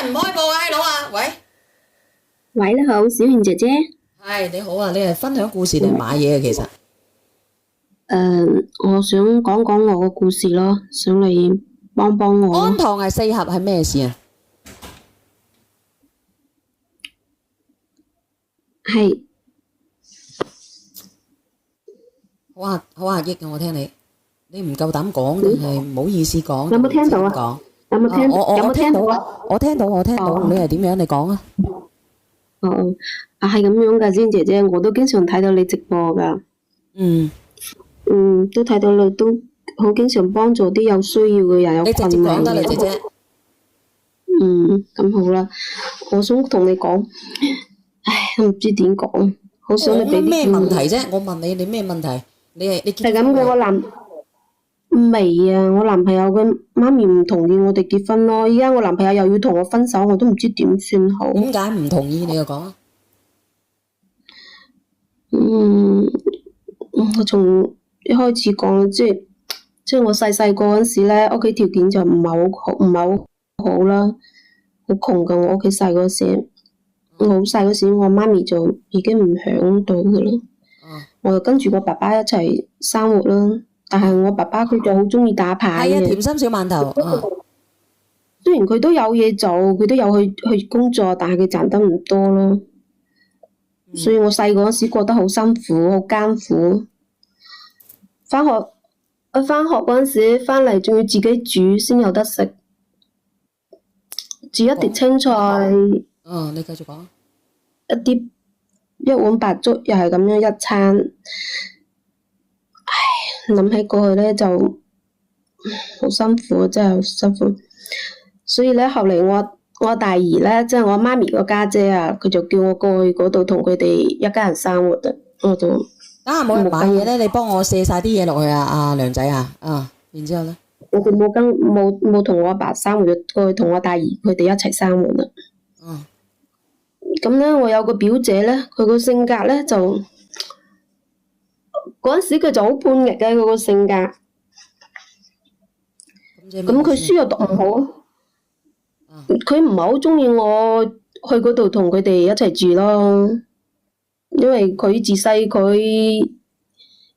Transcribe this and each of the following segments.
日唔開播啊，閪佬啊！喂，喂，你好，小瑩姐姐。係你好啊，你係分享故事定係買嘢啊？其實我想講講我個故事咯，想你幫幫我咯。安堂係四合係咩事啊？係好壓抑啊！我聽你唔夠膽講定係唔好意思講？有冇聽到啊？講有冇聽？有冇聽到啊？我聽到，你係點樣？你講啊！哦，係咁樣噶，先姐姐，我都經常睇到你直播噶。嗯，都睇到你都好經常幫助啲有需要嘅人，有你直接困難講得啦，嘅。姐姐。咁好啦，我想同你講，都唔知點講，好想你俾啲咩建議。問題啫？我問你咩問題？你結係咁嘅，未啊！我男朋友嘅媽咪唔同意我哋結婚咯，依家我男朋友又要同我分手，我都唔知點算好。點解唔同意？你就講啊！我從一開始講，即係我細細個嗰陣時咧，屋企條件就唔係好好，唔係好好啦，好窮噶。我屋企細嗰時，我好細嗰時，我媽咪就已經唔響度噶啦。我就跟住我爸爸一齊生活啦。但係我爸爸佢就好中意打牌係啊，嘅。甜心小饅頭。雖然佢都有嘢做，佢都有去工作，但係佢賺得唔多咯。所以我細個嗰時過得好辛苦，好艱苦。翻學嗰陣時，翻嚟仲要自己煮先有得食，煮一碟青菜，你繼續講。一碗白粥，又係咁樣一餐。諗起過去咧就好辛苦，真係好辛苦。所以咧後嚟我大姨咧，即係我媽咪個家姐啊，佢就叫我過去嗰度同佢哋一家人生活啊。我就等下冇人買嘢咧，你幫我卸晒啲嘢落去啊，阿梁仔啊，然之後咧，我哋冇同我阿爸生活，過去同我大姨佢哋一齊生活啦。咁咧，我有個表姐咧，佢個性格咧就嗰陣時佢就好叛逆嘅，佢個性格。咁佢書又讀唔好，佢唔係好中意我去嗰度同佢哋一齊住咯，因為佢自細佢喺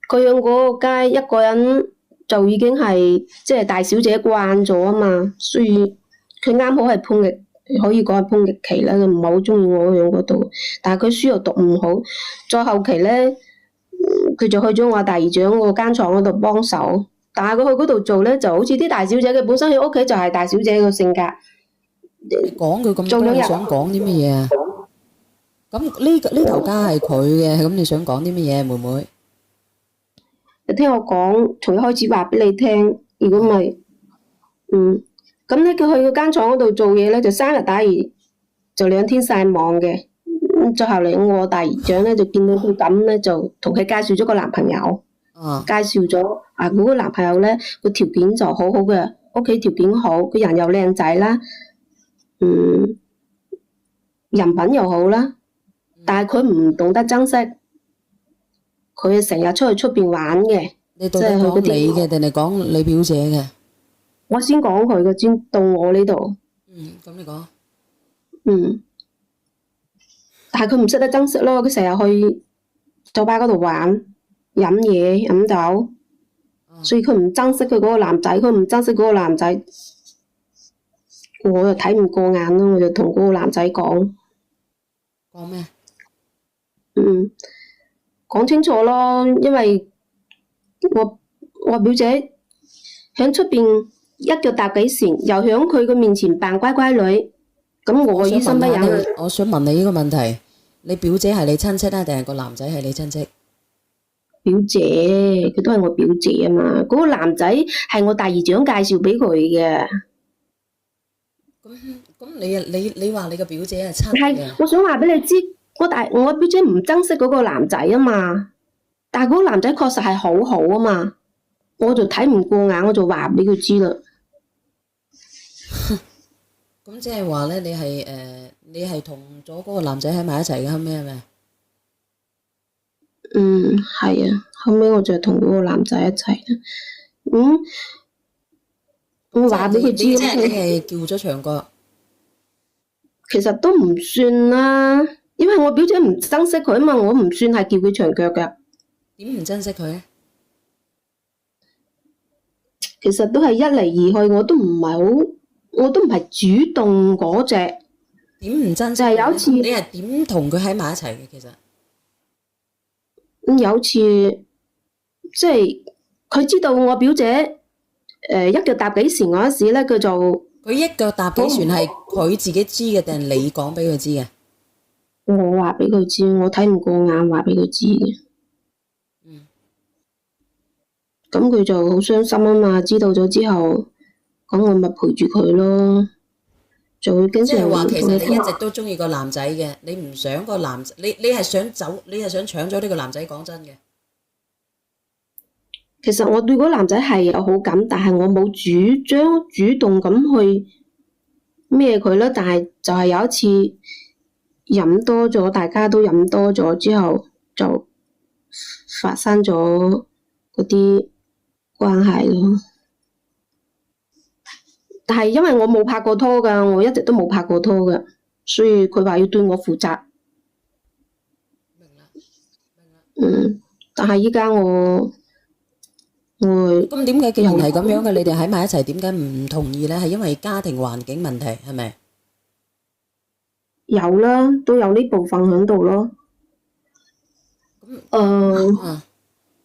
嗰個街一個人就已經係即係大小姐慣咗啊嘛，所以佢啱好係叛逆，可以講係叛逆期啦，佢唔係好中意我喺嗰度，但係佢書又讀唔好，再後期咧，佢就去咗我大姨丈個間廠嗰度幫手。但係佢去嗰度做咧，就好似啲大小姐嘅，本身喺屋企就係大小姐嘅性格。你講佢咁多，你想講啲乜嘢啊？咁呢頭家係佢嘅，咁你想講啲乜嘢，妹妹？你聽我講，從一開始話俾你聽。如果唔係，咁咧佢去嗰間廠嗰度做嘢咧，就生日打魚，就兩天曬網嘅。再後嚟我大姨丈咧就見到佢咁咧，就同佢介紹咗個男朋友。介紹咗嗰個男朋友咧，個條件就好好嘅，屋企條件好，個人又靚仔啦，人品又好啦，但係佢唔懂得珍惜，佢成日出去出邊玩嘅。你到底講你嘅定係講你表姐嘅？我先講佢嘅，先到我呢度。咁你講。但係佢唔識得珍惜咯，佢成日去酒吧嗰度玩。飲嘢飲酒，所以佢唔珍惜佢嗰個男仔，佢唔珍惜嗰個男仔，我就睇唔過眼咯，我就同嗰個男仔講。講咩？講清楚咯，因為我表姐喺出邊一腳踏幾船，又喺佢嘅面前扮乖乖女，咁我於心不忍。我想問你呢個問題，你表姐係你親戚啊，定係個男仔係你親戚？表姐，佢都係我表姐啊嘛。嗰個男仔係我大姨丈介紹俾佢嘅。咁你話你個表姐係親嘅？係，我想話俾你知，我表姐唔珍惜嗰個男仔啊嘛。但係嗰個男仔確實係好好啊嘛，我就睇唔過眼，我就話俾佢知啦。咁即係話咧，你係同咗嗰個男仔喺埋一齊嘅，後尾係咪？係啊，後尾我就同嗰個男仔一齊啦。我話俾佢知。即係你係叫咗長角。其實都唔算啦，因為我表姐唔珍惜佢啊嘛，我唔算係叫佢長腳㗎。點唔珍惜佢咧？其實都係一嚟二去，我都唔係主動嗰隻。點唔珍惜就係有一次，你係點同佢喺埋一齊嘅？其實有次即係佢知道我表姐一腳踏幾船嗰時咧，佢一腳踏幾船係佢自己知嘅定係你講俾佢知嘅？我話俾佢知，我睇唔過眼話俾佢知嘅。咁佢就好傷心啊嘛，知道咗之後，咁我咪陪住佢咯，就會經常即係話其實你同佢一直都中意個男仔嘅，你唔想個男仔，你係想走，你係想搶咗呢個男仔，講真嘅。其實我對嗰個男仔係有好感，但係我冇主動咁去咩佢啦。但係就係有一次飲多咗，大家都飲多咗之後，就發生咗嗰啲關係咯。但係因為我冇拍過拖㗎，我一直都冇拍過拖㗎，所以佢話要對我負責。明啦。但係依家我咁點解既然係咁樣嘅，你哋喺埋一齊，點解唔同意咧？係因為家庭環境問題係咪？有啦，都有呢部分喺度咯。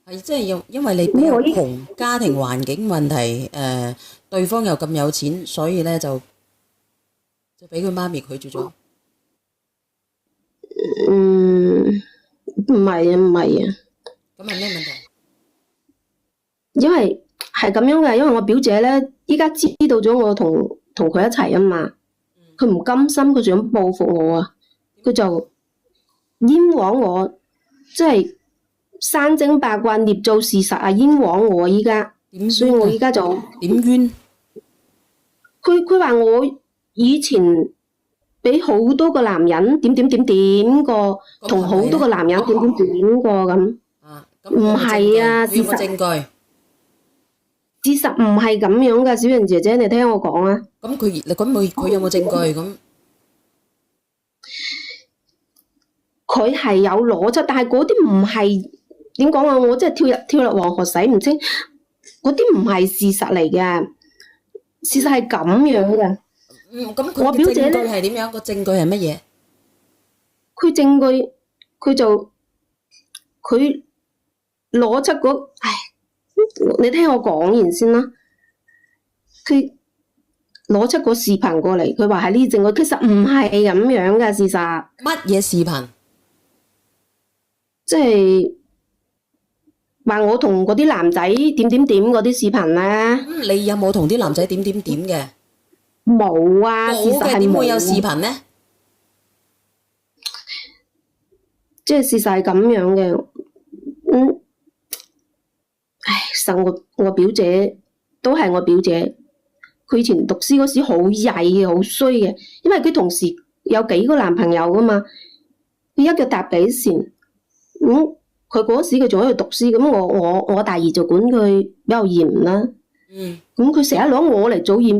係即係因為你比較窮，家庭環境問題，對方又咁有錢，所以咧就俾佢媽咪拒絕咗。唔係啊。咁係咩問題？因為係咁樣嘅，因為我表姐咧，依家知道咗我同佢一齊啊嘛，佢唔甘心，佢想報復我啊，佢就冤枉我，即係山精八卦、捏造事實啊，冤枉我依家，所以我依家就點冤？佢話我以前俾好多個男人點過，同好多個男人點過咁。唔係啊，事實證據。事實唔係咁樣噶，小瑩姐姐，你聽我講啊。咁佢有冇證據咁？佢係有邏輯，但係嗰啲唔係點講啊？我真係跳入黃河洗唔清，嗰啲唔係事實嚟嘅。事實係咁樣嘅。咁我表姐咧係點樣？個證據係乜嘢？佢證據佢攞出嗰，你聽我講完先啦。佢攞出個視頻過嚟，佢話係呢證據，其實唔係咁樣嘅事實。乜嘢視頻？即係話我同嗰啲男仔點嗰啲視頻咧。你有冇同啲男仔點嘅？冇啊，事實係冇嘅。點會有視頻呢？即係事實係咁樣嘅。實我表姐都係我表姐，佢以前讀書嗰時好曳嘅，好衰嘅，因為佢同時有幾個男朋友噶嘛，佢一腳踏幾船。佢嗰時佢仲喺度讀書，咁我大姨就管佢比較嚴啦。咁佢成日攞我嚟做掩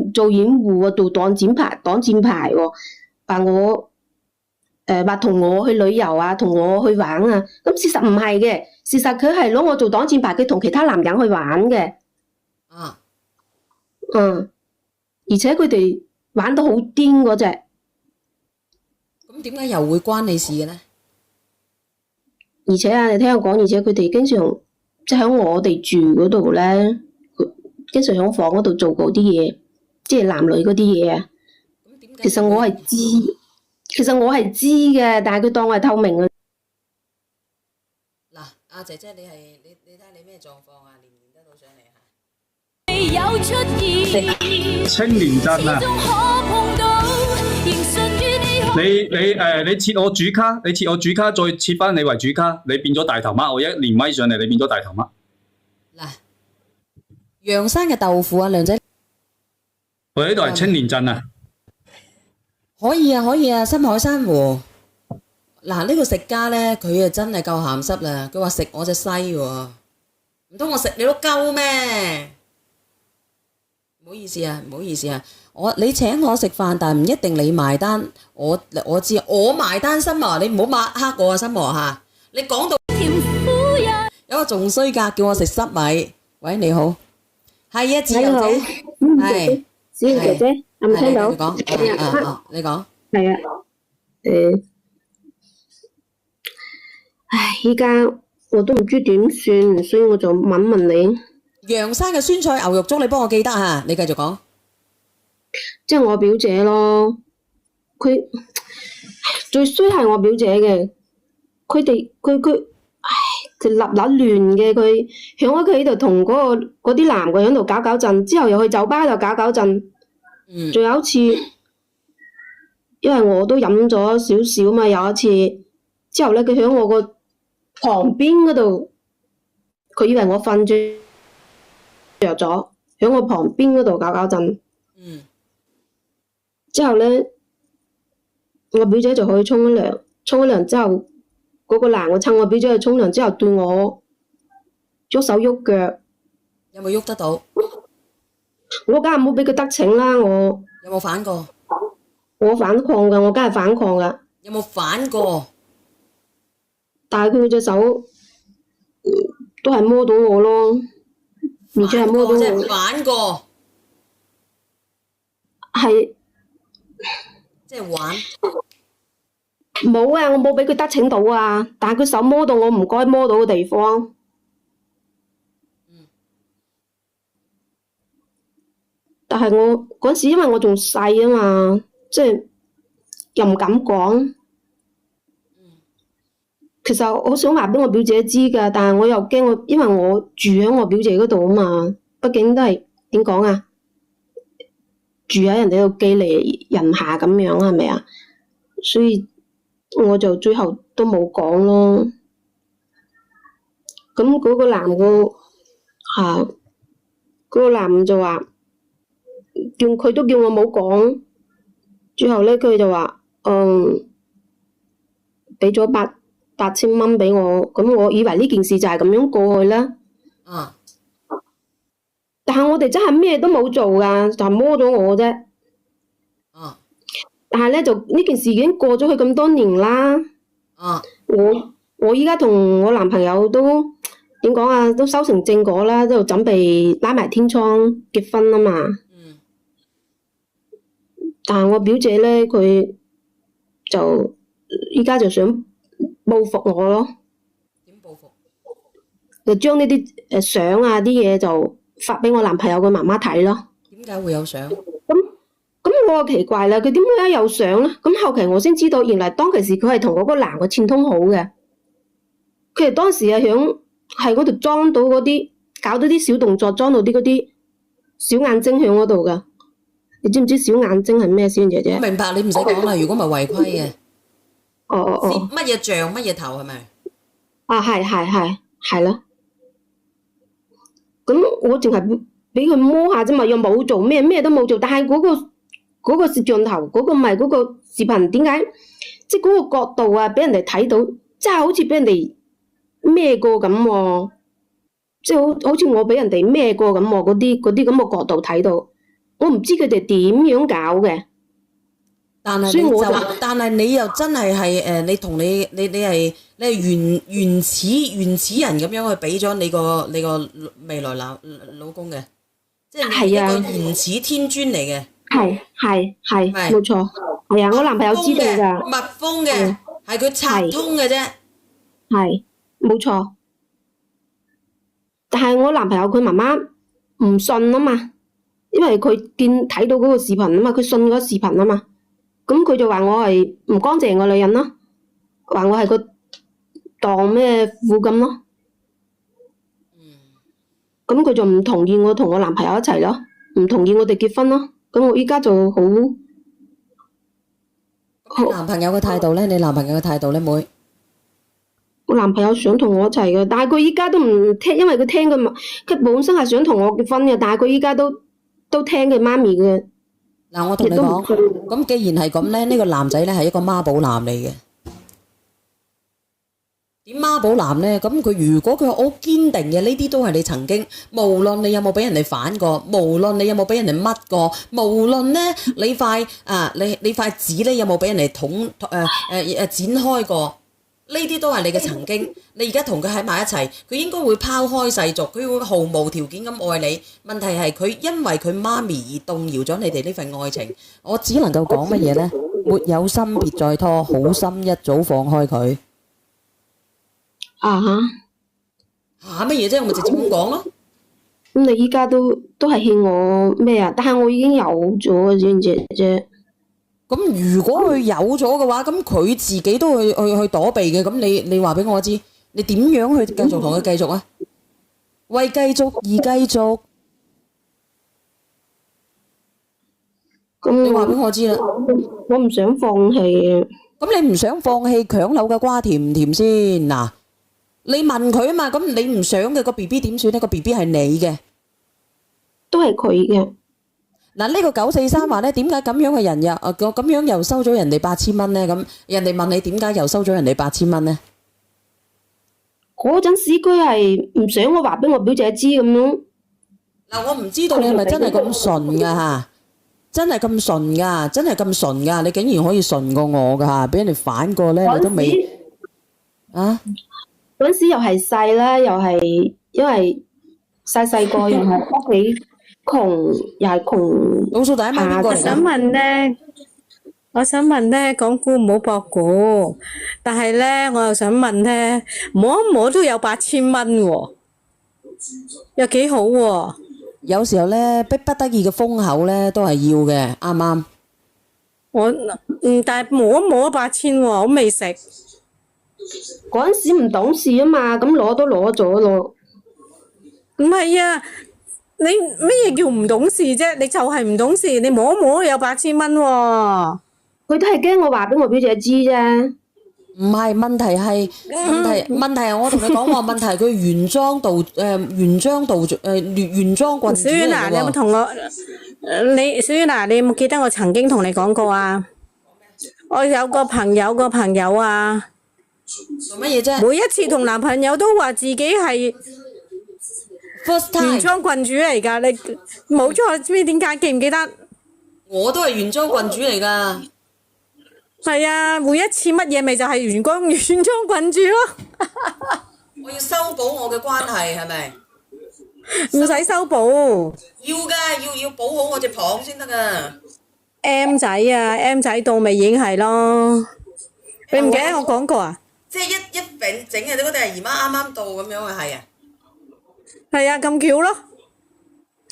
護啊，做擋箭牌喎，話我話同我去旅遊啊，同我去玩啊。咁事實唔係嘅，事實佢係攞我做擋箭牌，佢同其他男人去玩嘅。而且佢哋玩到好癲嗰隻。咁點解又會關你事嘅呢？而且啊，你聽我講，而且佢哋經常即係喺我哋住嗰度咧，經常喺房嗰度做嗰啲嘢，即係男女嗰啲嘢啊。其實我係知嘅，但係佢當我係透明嘅。嗱，阿姐姐，你睇下你咩狀況啊？連唔連得到上嚟嚇？青年鎮啊！你切我主卡，再切翻你為主卡，你變咗大頭媽，我一連咪上嚟，你變咗大頭媽。嗱，陽山嘅豆腐啊，梁仔，我呢度係青年鎮啊。可以啊，深海珊瑚。嗱，呢個食家咧，佢啊真係夠鹹濕啦！佢話食我隻西喎，唔通我食你都鳩咩？唔好意思啊，你請我食飯，但係唔一定你埋單。我知我埋單心啊，你唔好抹黑我啊心啊嚇！你講到有個仲衰格，叫我食濕米。喂，你好，係啊，自由姐，係，小姐姐，有冇聽到？你講，你講。係啊，依家我都唔知點算，所以我就問問你。楊生嘅酸菜牛肉粥，你幫我記得嚇，你繼續講。即係我表姐咯，佢最衰係我表姐嘅，佢立立亂嘅，佢喺屋企度同嗰啲男嘅喺度搞震，之後又去酒吧度搞震。仲有一次，因為我都飲咗少少嘛，有一次之後咧，佢喺我個旁邊嗰度，佢以為我瞓着咗，喺我旁邊嗰度搞震。之後咧，我表姐就去沖咗涼，沖咗涼之後，嗰個男嘅趁我表姐去沖涼之後，對我喐手喐腳。有冇喐得到？我梗係冇俾佢得逞啦，我。有冇反過？我反抗㗎，我梗係反抗㗎。有冇反過？但係佢隻手都係摸到我咯，而且係摸到我。即係反過。係。即係玩。冇啊！我冇俾佢得逞到啊！但係佢手摸到我唔該摸到嘅地方。但係我嗰時因為我仲細啊嘛，即係又唔敢講。其實我想話俾我表姐知㗎，但係我又驚因為我住喺我表姐嗰度啊嘛，畢竟都係點講啊？住喺人哋度寄嚟人下咁樣係咪啊？所以我就最後都冇講咯。咁嗰個男嘅嗰個男就話佢都叫我冇講。最後咧佢就話俾咗八千蚊俾我，咁我以為呢件事就係咁樣過去啦。但係我哋真係咩都冇做㗎，就係摸咗我啫。但係咧就呢件事已經過咗去咁多年啦。我依家同我男朋友都點講啊？都修成正果啦，都準備拉埋天窗結婚啊嘛。但係我表姐咧，佢就依家就想報復我咯。點報復？就將呢啲相啊啲嘢就發俾我男朋友嘅媽媽睇咯。點解會有相？咁我就奇怪啦，佢點解有相咧？咁後期我先知道，原來當其時佢係同嗰個男嘅串通好嘅。佢哋當時係喺嗰度裝到嗰啲，搞到啲小動作，裝到啲嗰啲小眼睛喺嗰度噶。你知唔知小眼睛係咩先，姐姐？我明白，你唔使講啦。如果唔係違規嘅。乜嘢像乜嘢頭係咪？係啦。咁我淨係俾佢摸下啫嘛，又冇做咩都冇做。但係嗰個攝像頭，嗰個唔係嗰個視頻，點解即係嗰個角度啊，俾人哋睇到，即係好似俾人哋孭過咁喎，即係好似我俾人哋孭過咁喎，嗰啲咁嘅角度睇到，我唔知佢哋點樣搞嘅。但係你又真係你同你係原始人咁樣去俾咗你個未來老公嘅，即係你一個原始天尊嚟嘅。係冇錯。係啊，我男朋友知道㗎。密封嘅，係佢拆通嘅啫。係冇錯。但係我男朋友佢媽媽唔信啊嘛，因為佢睇到嗰個視頻啊嘛，佢信嗰個視頻啊嘛。咁佢就話我係唔乾淨嘅女人咯，話我係個當咩婦咁咯。咁佢就唔同意我同我男朋友一齊咯，唔同意我哋結婚咯。咁我依家就好。你男朋友嘅態度咧？妹？我男朋友想同我一齊嘅，但係佢依家都唔聽，因為佢本身係想同我結婚嘅，但係佢依家都聽佢媽咪嘅。嗱，我同你講，咁既然係咁咧，呢個男仔咧係一個媽寶男嚟嘅。點媽寶男呢？咁佢如果佢好堅定嘅，呢啲都係你曾經，無論你有冇俾人哋反過，無論你有冇俾人哋乜過，無論呢你塊紙呢有冇俾人哋剪開過，呢啲都係你嘅曾經。你而家同佢喺埋一齊，佢應該會拋開世俗，佢會毫無條件咁愛你。問題係佢因為佢媽咪而動搖咗你哋呢份愛情。我只能夠講乜嘢呢？沒有心別再拖，好心一早放開佢。啊嚇乜嘢啫？我咪直接咁講咯。咁你依家都係勸我咩啊？但係我已經有咗，知唔知啫？咁如果佢有咗嘅話，咁佢自己都去躲避嘅。咁你話俾我知，你點樣去繼續同佢繼續啊？為繼續而繼續。咁你話俾我知啦。我唔想放棄。咁你唔想放棄強扭嘅瓜甜唔甜先？嗱，你問佢啊嘛。咁你唔想嘅個 BB 點算呢？個 BB 係你嘅，都係佢嘅。嗱，呢個943話咧，點解咁樣嘅人咁樣又收咗人哋8000蚊咧？咁人哋問你點解又收咗人哋8000蚊咧？嗰陣時佢係唔想我話俾我表姐知咁樣。嗱，我唔知道你係咪真係咁純噶嚇？真係咁純噶？真係咁純噶？你竟然可以純過我噶嚇？俾人哋反過咧，你都未啊？嗰陣時又係細啦，又係因為細個又係屋企窮，又係窮。倒數第一咪邊個嚟㗎？我想問咧，講股唔好博股，但係咧，我又想問咧，摸一摸都有8000蚊喎，又幾好喎。有時候咧，逼不得已嘅封口咧，都係要嘅，啱唔啱？但係摸一摸8000喎，我未食。嗰陣時唔懂事啊嘛，咁攞都攞咗咯。唔係啊，你咩叫唔懂事啫？你就係唔懂事，你摸一摸都有8000蚊喎。佢都係驚我話俾我表姐知啫。唔係，問題係我同你講話，問題係佢原裝棍子嚟嘅喎。小婉，你有冇同我？小婉，你有冇記得我曾經同你講過啊？我有個朋友啊，做乜嘢啫？每一次同男朋友都話自己係原裝棍主嚟㗎。你冇錯，知唔知點解？記唔記得？我都係原裝棍主嚟㗎。係啊，每一次乜嘢咪就係原裝棍主咯。我要修補我嘅關係係咪？唔使修補。要㗎，要補好我隻蚌先得㗎。M 仔啊，M 仔到咪已經係咯。你唔記得我講過啊？即係一餅整嘅，嗰啲係姨媽啱啱到咁樣啊，係啊。係啊，咁巧咯。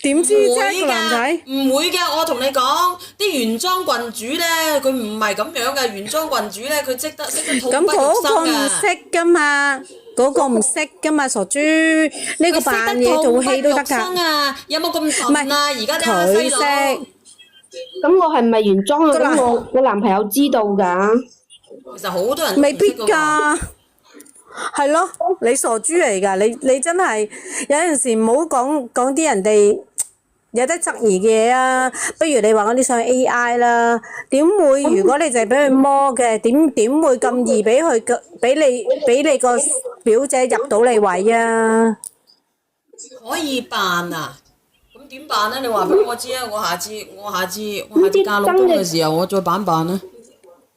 點知啫個男仔？唔會㗎，我同你講，啲原裝棍主咧，佢唔係咁樣嘅。原裝棍主咧，佢識得痛不欲生㗎。咁嗰個唔識㗎嘛，嗰個唔識㗎嘛，傻豬。呢個扮嘢做戲都得㗎。有冇咁笨啊？而家啲細路。咁我係咪原裝啊？咁我男朋友知道㗎。其實好多人未必㗎。係咯，你傻豬嚟㗎！你真係有陣時唔好講啲人哋有得質疑嘅嘢啊！不如你話我啲上 AI 啦，點會？如果你就係俾佢摸嘅，點會咁易俾你個表姐入到你位啊？可以扮啊！咁點辦咧？你話俾我知啊！我下次嫁老公嘅時候，我再扮啦。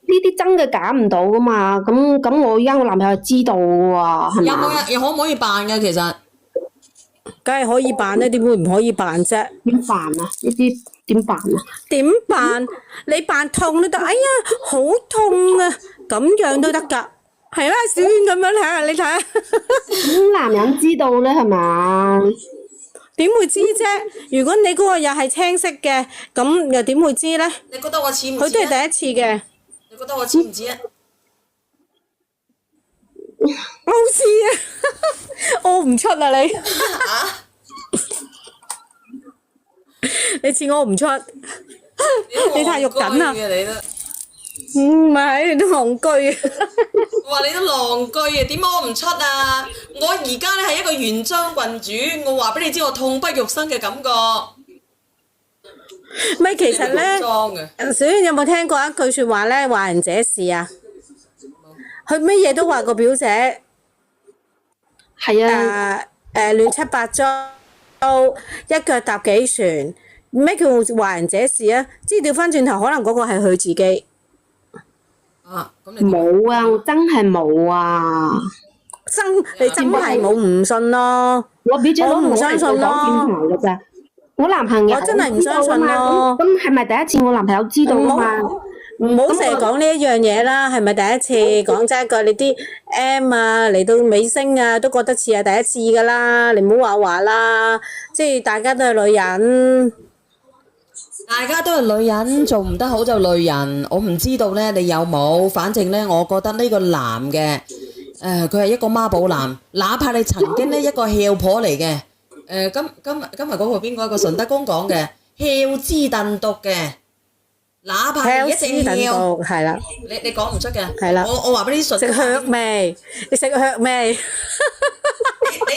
呢啲真嘅假唔到噶嘛？咁我而家我男朋友知道喎，係嘛？又可唔可以扮嘅？其實，梗係可以扮啦，點會唔可以扮啫？點扮啊？呢啲點扮啊？點扮？你扮痛都得。哎呀，好痛啊！咁樣都得㗎，係啦，小婉咁樣睇下，你睇下。咁男人知道咧，係嘛？點會知啫？如果你嗰個又係青色嘅，咁又點會知咧？你覺得我似唔似？佢都係第一次嘅。你覺得我似唔似啊？好似啊，屙唔出啊你。你似屙唔出，你太肉緊啦。唔係，你都戇居。我話你都戇居啊，點屙唔出啊？我而家咧係一個原裝棍主，我話俾你知，我痛不欲生嘅感覺。咪其實咧，小婉有冇聽過一句説話咧？話人這事啊，佢乜嘢都話個表姐係啊，亂七八糟，一腳踏幾船。咩叫壞人者事啊？即係調翻轉頭，可能嗰個係佢自己。啊，咁你冇啊，我真係冇啊。你真係冇唔信咯。我表姐攞我唔相信咯嚟講電台㗎咋。我男朋友我真係唔相信知道啊嘛咯咁係咪第一次我男朋友知道啊嘛？唔好成日講呢一樣嘢啦，係咪第一次？講真一句，你啲 M 啊嚟到尾聲啊，都覺得似係第一次噶啦，你唔好話啦，即係大家都係女人。大家都係女人，做唔得好就累人。我唔知道咧，你有冇？反正咧，我覺得呢個男嘅，佢係一個媽寶男。哪怕你曾經呢一個翹婆嚟嘅，今日嗰個邊個？一個順德公講嘅翹之燉毒嘅，哪怕你一直翹，係啦，你講唔出嘅。係啦我話俾你啲食靴味，你食靴味。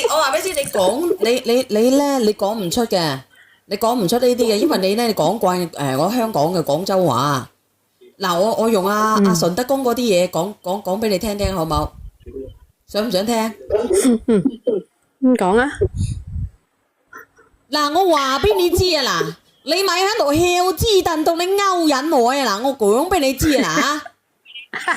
我話俾你知，你講你咧，你講唔出嘅。你講唔出呢啲嘅，因為你咧，你講慣我香港嘅廣州話。嗱，我用阿順德公嗰啲嘢講俾你聽聽，好冇？想唔想聽？講啊！嗱，我話俾你知啊，嗱，你咪喺度囂之燉毒，你勾引我啊！嗱，我講俾你知啊，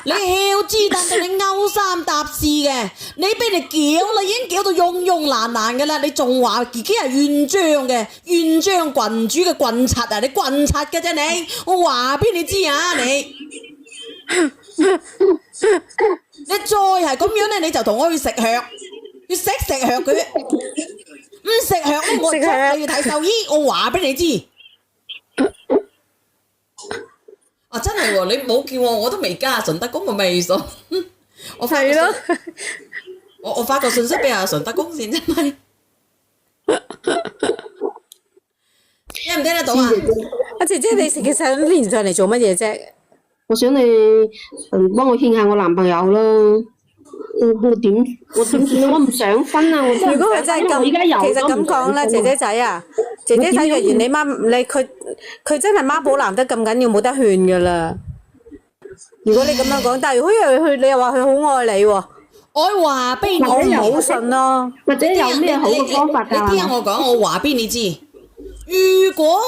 你囂之燉毒，你勾三搭四嘅，你俾你攪啦，已經攪到慵慵懶懶嘅啦，你仲話自己係縣章嘅縣章郡主嘅郡賊啊！你郡賊嘅啫你，我話俾你知啊你再係咁樣咧，你就同我去食靴，要識食靴佢，唔食靴咧我捉你去睇獸醫，我話俾你知。啊，真係喎！你冇叫我都未加順德公嘅微信。我發個信，我發個信息俾阿順德公先啫咪。聽唔聽得到啊？阿姐姐，你其實連上嚟做乜嘢啫？我想你幫我勸下我男朋友咯。我點算啊？我唔想分啊！我真係如果佢真係咁，而家有其實咁講啦，姐姐仔啊，姐姐仔若然你佢真係媽寶男得咁緊要，冇得勸噶啦。如果你咁樣講，但係如果你又話佢好愛你喎，我話俾你我知，唔好信咯。或者有咩好嘅方法㗎？你聽我講，我話俾你知，如果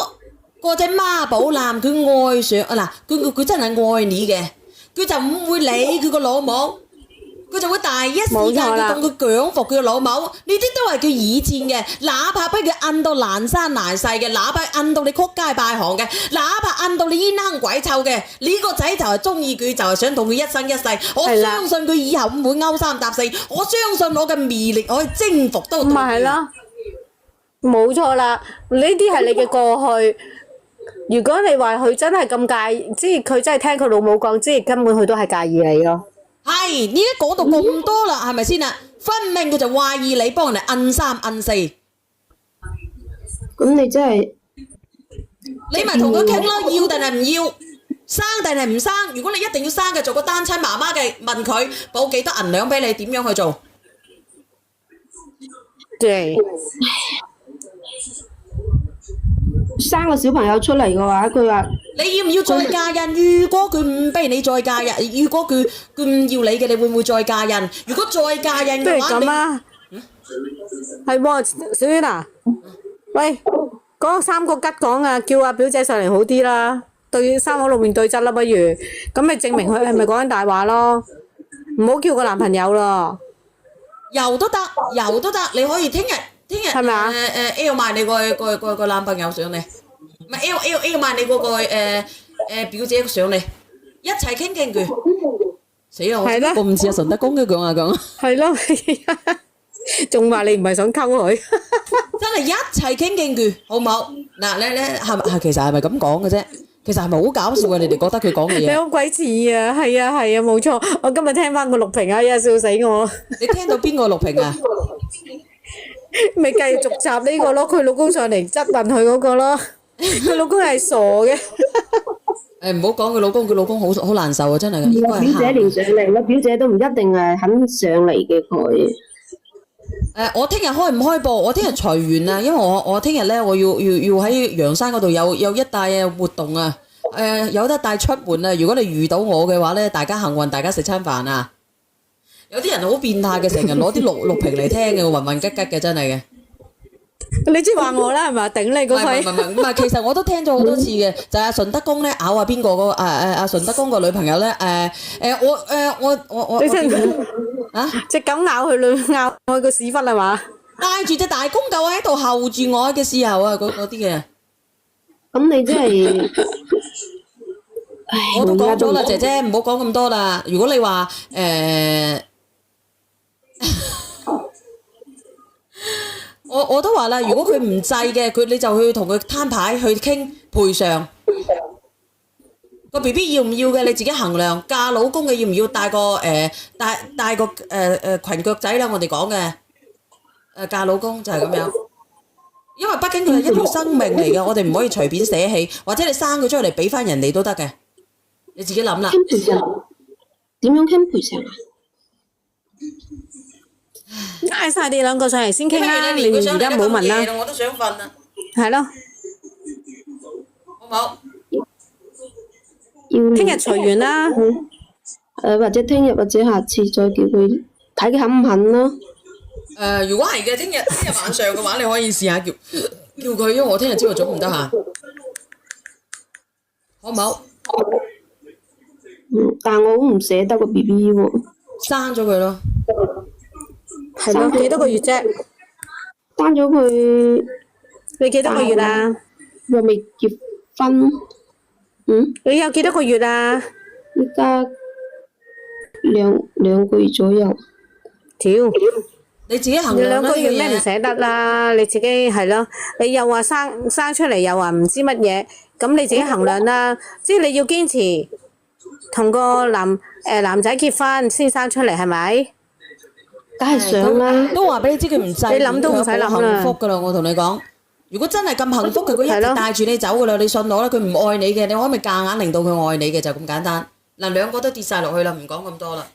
嗰隻媽寶男佢愛上啊嗱，佢真係愛你嘅，佢就唔會理佢個老母。佢就會第一時間佢當佢強服佢個老母，呢啲都係叫以戰嘅。哪怕俾佢摁到爛山爛世嘅，哪怕摁到你曲街敗行嘅，哪怕摁到你煙坑鬼臭嘅，你個仔就係中意佢，就係想同佢一生一世。我相信佢以後唔會勾三搭四，我相信我嘅魅力可以征服到。咪係咯，冇錯啦，呢啲係你嘅過去。如果你話佢真係咁介意，即係佢真係聽佢老母講，即係根本佢都係介意你咯。係，你一講到咁多啦，係咪先啊？分明佢就懷疑你幫人哋摁三摁四。咁你真係，你咪同佢傾咯，要定係唔要，生定係唔生？如果你一定要生嘅，做個單親媽媽嘅，問佢補幾多銀兩俾你，點樣去做？對。生個小朋友出嚟嘅話，佢話你要唔要再嫁人？如果佢唔俾你再嫁人，如果佢唔要你嘅，你會唔會再嫁人？如果再嫁人不如嘅話，咁啊，係喎，小娟啊，喂，嗰個三個吉講啊，叫阿表姐上嚟好啲啦，對三口六面對質啦，不如，咁咪證明佢係咪講緊大話咯？唔好叫個男朋友咯。又都得，又都得，你可以聽日係咪啊L 埋你個男朋友上嚟，唔係 L 埋你嗰個表姐上嚟，一齊傾傾佢。死啦！我唔似阿順德公嘅講啊講。係咯，仲話你唔係想溝佢，真係一齊傾傾佢，好唔好？嗱，你係其實係咪咁講嘅啫？其實係咪好搞笑啊？你哋覺得佢講嘅嘢？你好鬼似啊！係啊係啊，冇錯。我今日聽翻個錄屏啊，笑死我。你聽到邊個錄屏啊？咪繼續集呢個咯，佢老公上嚟質問佢嗰個咯，佢老公係傻嘅。誒，唔好講佢老公，佢老公好難受啊！真係。表姐連上嚟，我表姐都唔一定係肯上嚟嘅佢。我聽日開唔開播？我聽日隨緣啊，因為我聽日咧，我要喺陽山嗰度有一帶嘅活動啊。有得帶出門啊！如果你遇到我嘅話咧，大家幸運，大家食餐飯啊！有啲人好變態嘅，成日攞啲錄屏嚟聽嘅，暈暈吉吉嘅，真係嘅。你知話我啦係咪？頂你個肺！唔係，其實我都聽咗好多次嘅，就係阿順德公咧咬啊邊個個阿順德公個女朋友咧我你聽唔聽？啊隻狗咬佢個屎忽係嘛？帶住隻大公狗喺度候住我嘅時候啊，嗰啲嘅。咁你真係，我都講咗啦，姐姐唔好講咁多啦。如果你話我都話啦，如果佢唔制嘅，你就去同佢攤牌去傾賠償。個 BB 要唔要嘅你自己衡量，嫁老公嘅要唔要帶個帶個裙腳仔啦，我哋講嘅嫁老公就係咁樣。因為畢竟佢係一條生命嚟嘅，我哋唔可以隨便捨棄，或者你生佢出嚟俾翻人哋都得嘅，你自己諗啦。傾賠償點樣傾賠償啊？嗌晒你兩個上嚟先傾啦，你而連佢上嚟家冇問啦，我都想瞓啦，係咯，好唔好？要聽日隨緣啦。或者聽日或者下次再叫佢睇佢肯唔肯咯。如果係嘅，聽日晚上嘅話，你可以試下叫佢，因為我聽日朝頭早唔得閒，好唔好？但係我好唔捨得個 BB 喎。生咗佢咯。係咯，幾多個月啫？生咗佢你幾多個月啊？又未結婚，你有幾多個月啊？依家兩個月左右。屌！你自己衡你量啦兩個月咩唔呢捨得啦？你自己係咯，你又話生出嚟，又話唔知乜嘢，咁你自己衡量啦。即係你要堅持同個男仔結婚先生出嚟，係咪？梗係想啦。都話俾你知佢唔制，你諗都唔使諗啦佢好幸福噶啦，我同你講。如果真係咁幸福嘅，佢一直帶住你走噶啦，你信我啦，佢唔愛你嘅，你可唔可以夾硬令到佢愛你嘅就咁簡單？嗱，兩個都跌晒落去啦，唔講咁多啦。